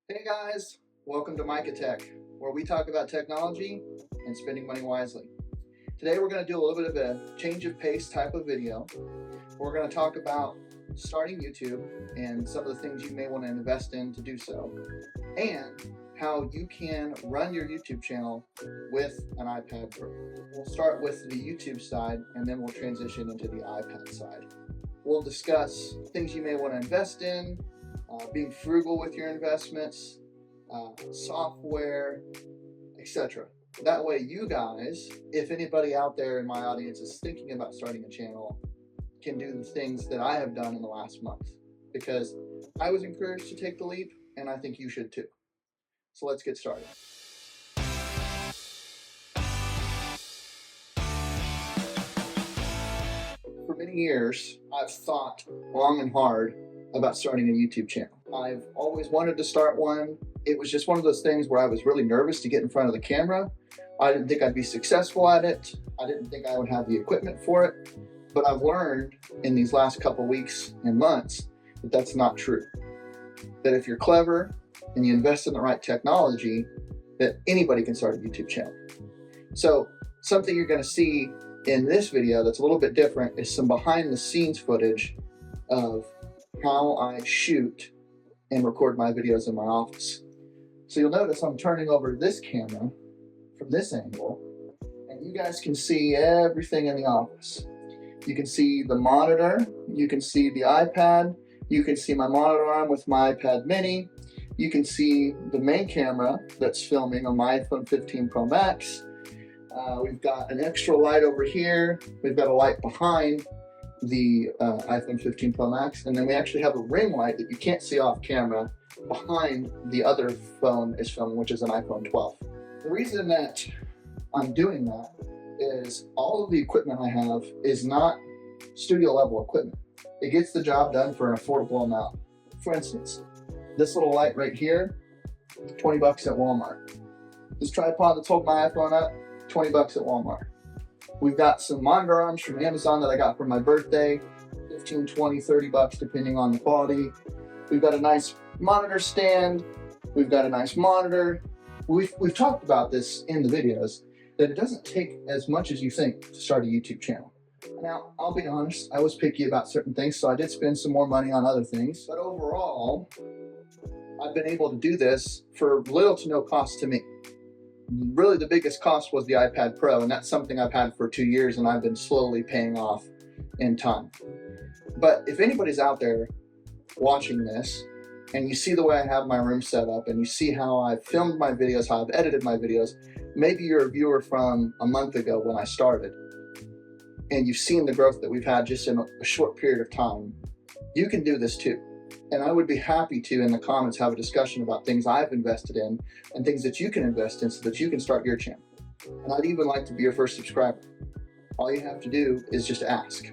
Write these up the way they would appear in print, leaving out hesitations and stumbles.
Hey guys, welcome to Micah Tech, where we talk about technology and spending money wisely. Today we're going to do a little bit of a change of pace type of video. We're going to talk about starting YouTube and some of the things you may want to invest in to do so, and how you can run your YouTube channel with an iPad Pro. We'll start with the YouTube side and then we'll transition into the iPad side. We'll discuss things you may want to invest in, being frugal with your investments, software, etc. That way you guys, if anybody out there in my audience is thinking about starting a channel, can do the things that I have done in the last month, because I was encouraged to take the leap and I think you should too. So let's get started. For many years, I've thought long and hard about starting a YouTube channel. I've always wanted to start one. It was just one of those things where I was really nervous to get in front of the camera. I didn't think I'd be successful at it. I didn't think I would have the equipment for it. But I've learned in these last couple weeks and months that that's not true. That if you're clever and you invest in the right technology, that anybody can start a YouTube channel. So something you're going to see in this video that's a little bit different is some behind the scenes footage of how I shoot and record my videos in my office. So you'll notice I'm turning over this camera from this angle, and you guys can see everything in the office. You can see the monitor, you can see the iPad, you can see my monitor arm with my iPad mini, you can see the main camera that's filming on my iPhone 15 Pro Max. We've got an extra light over here, we've got a light behind the iPhone 15 Pro Max, and then we actually have a ring light that you can't see off camera behind the other phone is filming, which is an iPhone 12. The reason that I'm doing that is all of the equipment I have is not studio level equipment. It gets the job done for an affordable amount. For instance, this little light right here, 20 bucks at Walmart. This tripod that's holding my iPhone up, 20 bucks at Walmart. We've got some monitor arms from Amazon that I got for my birthday, 15, 20, 30 bucks depending on the quality. We've got a nice monitor stand. We've got a nice monitor. We've talked about this in the videos, that it doesn't take as much as you think to start a YouTube channel. Now, I'll be honest, I was picky about certain things, so I did spend some more money on other things. But overall, I've been able to do this for little to no cost to me. Really, the biggest cost was the iPad Pro, and that's something I've had for 2 years and I've been slowly paying off in time. But if anybody's out there watching this and you see the way I have my room set up and you see how I've filmed my videos, how I've edited my videos, maybe you're a viewer from a month ago when I started and you've seen the growth that we've had just in a short period of time, you can do this too. And I would be happy to, in the comments, have a discussion about things I've invested in and things that you can invest in so that you can start your channel. And I'd even like to be your first subscriber. All you have to do is just ask.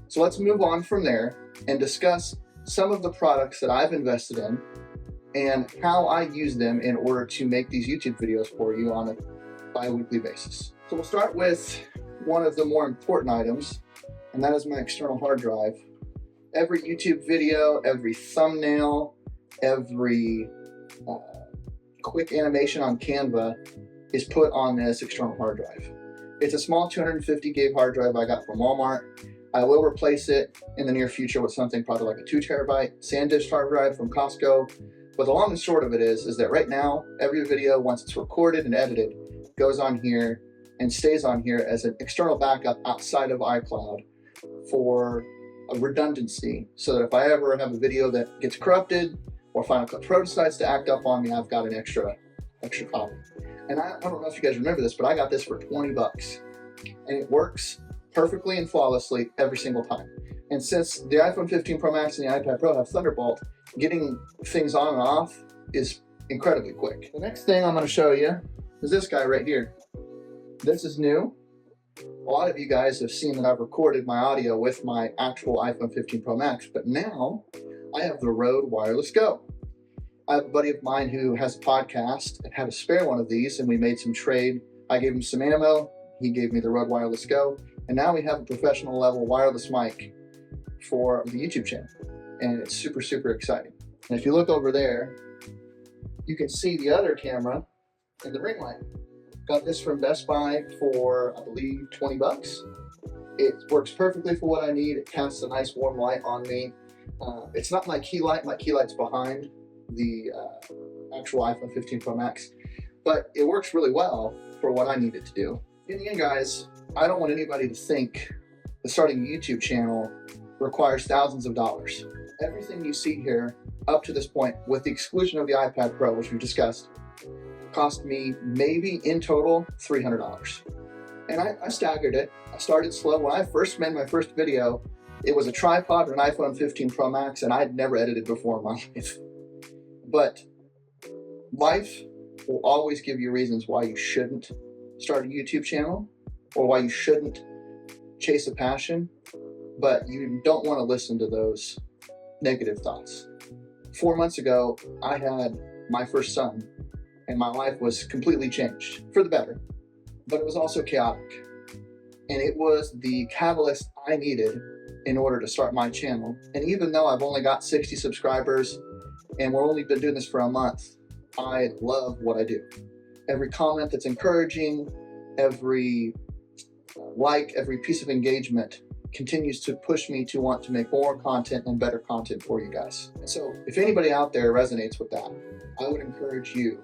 So let's move on from there and discuss some of the products that I've invested in and how I use them in order to make these YouTube videos for you on a bi-weekly basis. So we'll start with one of the more important items, and that is my external hard drive. Every YouTube video, every thumbnail, every quick animation on Canva is put on this external hard drive. It's a small 250 gig hard drive I got from Walmart. I will replace it in the near future with something probably like a 2 terabyte SanDisk hard drive from Costco. But the long and short of it is that right now, every video, once it's recorded and edited, goes on here and stays on here as an external backup outside of iCloud for a redundancy, so that if I ever have a video that gets corrupted or Final Cut Pro decides to act up on me, I've got an extra copy. And I don't know if you guys remember this, but I got this for 20 bucks. And it works perfectly and flawlessly every single time. And since the iPhone 15 Pro Max and the iPad Pro have Thunderbolt, getting things on and off is incredibly quick. The next thing I'm going to show you is this guy right here. This is new. A lot of you guys have seen that I've recorded my audio with my actual iPhone 15 Pro Max, but now I have the Rode Wireless Go. I have a buddy of mine who has a podcast and had a spare one of these, and we made some trade. I gave him some ammo, he gave me the Rode Wireless Go, and now we have a professional level wireless mic for the YouTube channel, and it's super, super exciting. And if you look over there, You can see the other camera and the ring light. Got this from Best Buy for, I believe, 20 bucks. It works perfectly for what I need. It casts a nice warm light on me. It's not my key light. My key light's behind the actual iPhone 15 Pro Max, but it works really well for what I need it to do. In the end, guys, I don't want anybody to think that starting a YouTube channel requires thousands of dollars. Everything you see here up to this point, with the exclusion of the iPad Pro, which we've discussed, cost me maybe in total $300. And I staggered it. I started slow. When I first made my first video, it was a tripod and an iPhone 15 Pro Max, and I'd never edited before in my life. But life will always give you reasons why you shouldn't start a YouTube channel or why you shouldn't chase a passion, but you don't want to listen to those negative thoughts. 4 months ago, I had my first son, and my life was completely changed for the better, but it was also chaotic. And it was the catalyst I needed in order to start my channel. And even though I've only got 60 subscribers and we've only been doing this for a month, I love what I do. Every comment that's encouraging, every like, every piece of engagement continues to push me to want to make more content and better content for you guys. So if anybody out there resonates with that, I would encourage you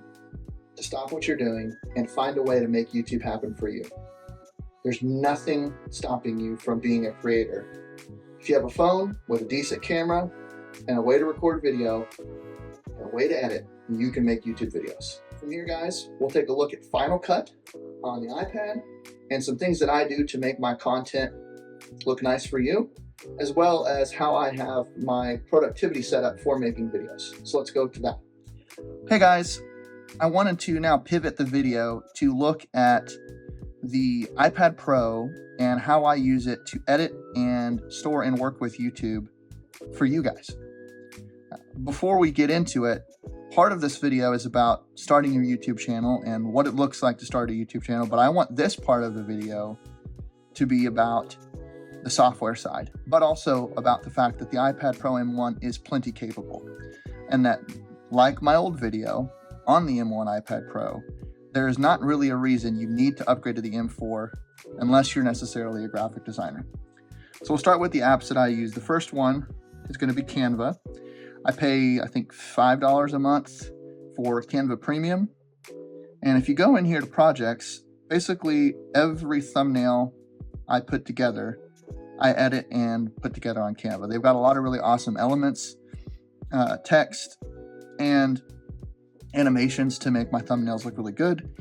to stop what you're doing and find a way to make YouTube happen for you. There's nothing stopping you from being a creator. If you have a phone with a decent camera and a way to record video and a way to edit, you can make YouTube videos. From here, guys, we'll take a look at Final Cut on the iPad and some things that I do to make my content look nice for you, as well as how I have my productivity set up for making videos. So let's go to that. Hey guys, I wanted to now pivot the video to look at the iPad Pro and how I use it to edit and store and work with YouTube for you guys. Before we get into it, part of this video is about starting your YouTube channel and what it looks like to start a YouTube channel, but I want this part of the video to be about the software side, but also about the fact that the iPad Pro M1 is plenty capable, and that, like my old video on the M1 iPad Pro, there is not really a reason you need to upgrade to the M4 unless you're necessarily a graphic designer. So we'll start with the apps that I use. The first one is going to be Canva. I pay, I think, $5 a month for Canva Premium. And if you go in here to projects, basically every thumbnail I put together, I edit and put together on Canva. They've got a lot of really awesome elements, text, and animations to make my thumbnails look really good.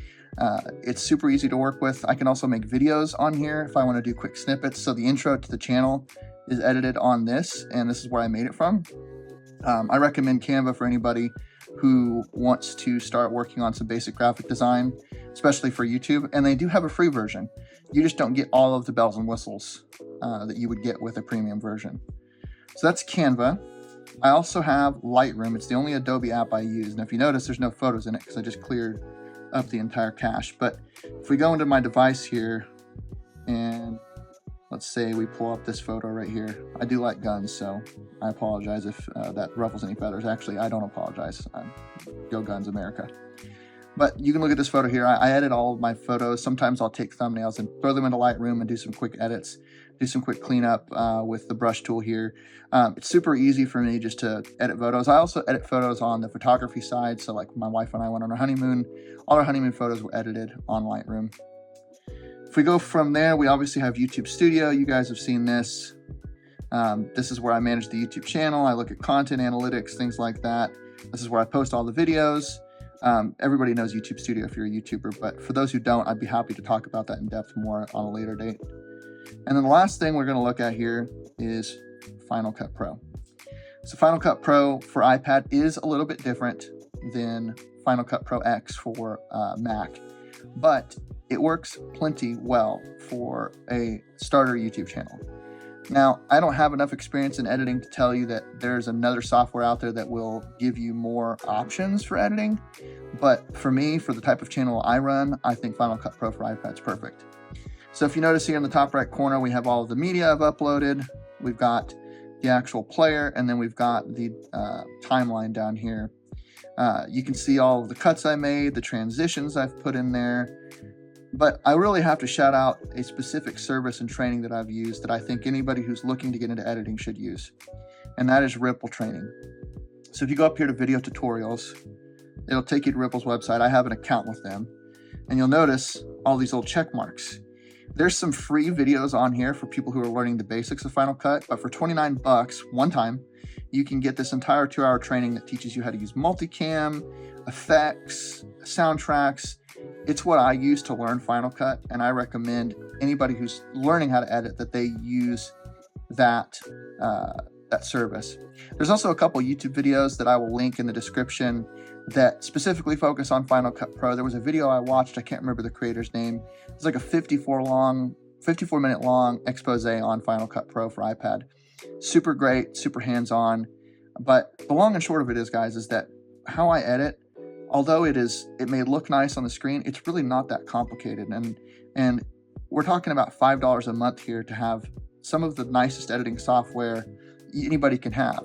It's super easy to work with. I can also make videos on here if I want to do quick snippets. So the intro to the channel is edited on this, and this is where I made it from. I recommend Canva for anybody who wants to start working on some basic graphic design, especially for YouTube. And they do have a free version. You just don't get all of the bells and whistles that you would get with a premium version. So that's Canva. I also have Lightroom. It's the only Adobe app I use. And if you notice, there's no photos in it because I just cleared up the entire cache. But if we go into my device here, and let's say we pull up this photo right here. I do like guns, so I apologize if that ruffles any feathers. Actually, I don't apologize. Go Guns America. But you can look at this photo here. I edit all of my photos. Sometimes I'll take thumbnails and throw them into Lightroom and do some quick edits, do some quick cleanup with the brush tool here. It's super easy for me just to edit photos. I also edit photos on the photography side. So like my wife and I went on our honeymoon. All our honeymoon photos were edited on Lightroom. If we go from there, we obviously have YouTube Studio. You guys have seen this. This is where I manage the YouTube channel. I look at content analytics, things like that. This is where I post all the videos. Everybody knows YouTube Studio if you're a YouTuber, but for those who don't, I'd be happy to talk about that in depth more on a later date. And then the last thing we're going to look at here is Final Cut Pro. So Final Cut Pro for iPad is a little bit different than Final Cut Pro X for Mac, but it works plenty well for a starter YouTube channel. Now, I don't have enough experience in editing to tell you that there's another software out there that will give you more options for editing, but for me, for the type of channel I run, I think Final Cut Pro for iPad's perfect. So if you notice here in the top right corner, we have all of the media I've uploaded. We've got the actual player, and then we've got the timeline down here. You can see all of the cuts I made, the transitions I've put in there. But I really have to shout out a specific service and training that I've used that I think anybody who's looking to get into editing should use. And that is Ripple training. So if you go up here to video tutorials, it'll take you to Ripple's website. I have an account with them. And you'll notice all these little check marks. There's some free videos on here for people who are learning the basics of Final Cut, but for 29 bucks one time, you can get this entire 2-hour training that teaches you how to use multicam, effects, soundtracks. It's what I use to learn Final Cut, and I recommend anybody who's learning how to edit that they use that service. There's also a couple YouTube videos that I will link in the description that specifically focus on Final Cut Pro. There was a video I watched, I can't remember the creator's name. It's like a 54-minute long expose on Final Cut Pro for iPad. Super great, super hands-on. But the long and short of it is, guys, is that how I edit, although it may look nice on the screen, it's really not that complicated. And we're talking about $5 a month here to have some of the nicest editing software anybody can have.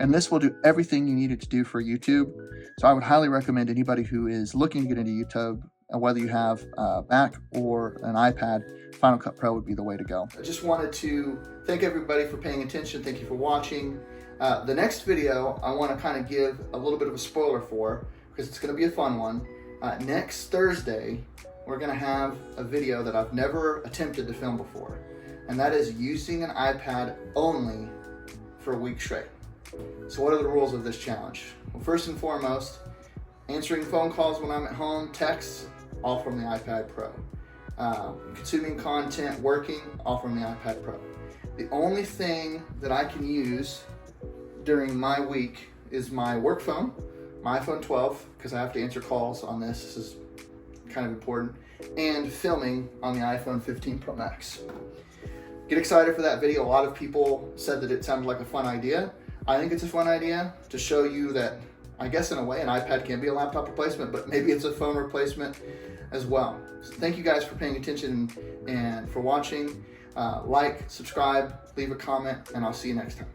And this will do everything you need it to do for YouTube. So I would highly recommend anybody who is looking to get into YouTube, whether you have a Mac or an iPad, Final Cut Pro would be the way to go. I just wanted to thank everybody for paying attention. Thank you for watching. The next video I want to kind of give a little bit of a spoiler for, because it's going to be a fun one. Next Thursday, we're going to have a video that I've never attempted to film before. And that is using an iPad only for a week straight. So what are the rules of this challenge? Well, first and foremost, answering phone calls when I'm at home, texts, all from the iPad Pro. Consuming content, working, all from the iPad Pro. The only thing that I can use during my week is my work phone, my iPhone 12, because I have to answer calls on this. This is kind of important. And filming on the iPhone 15 Pro Max. Get excited for that video. A lot of people said that it sounded like a fun idea. I think it's a fun idea to show you that, I guess in a way, an iPad can be a laptop replacement, but maybe it's a phone replacement as well. So thank you guys for paying attention and for watching. Like, subscribe, leave a comment, and I'll see you next time.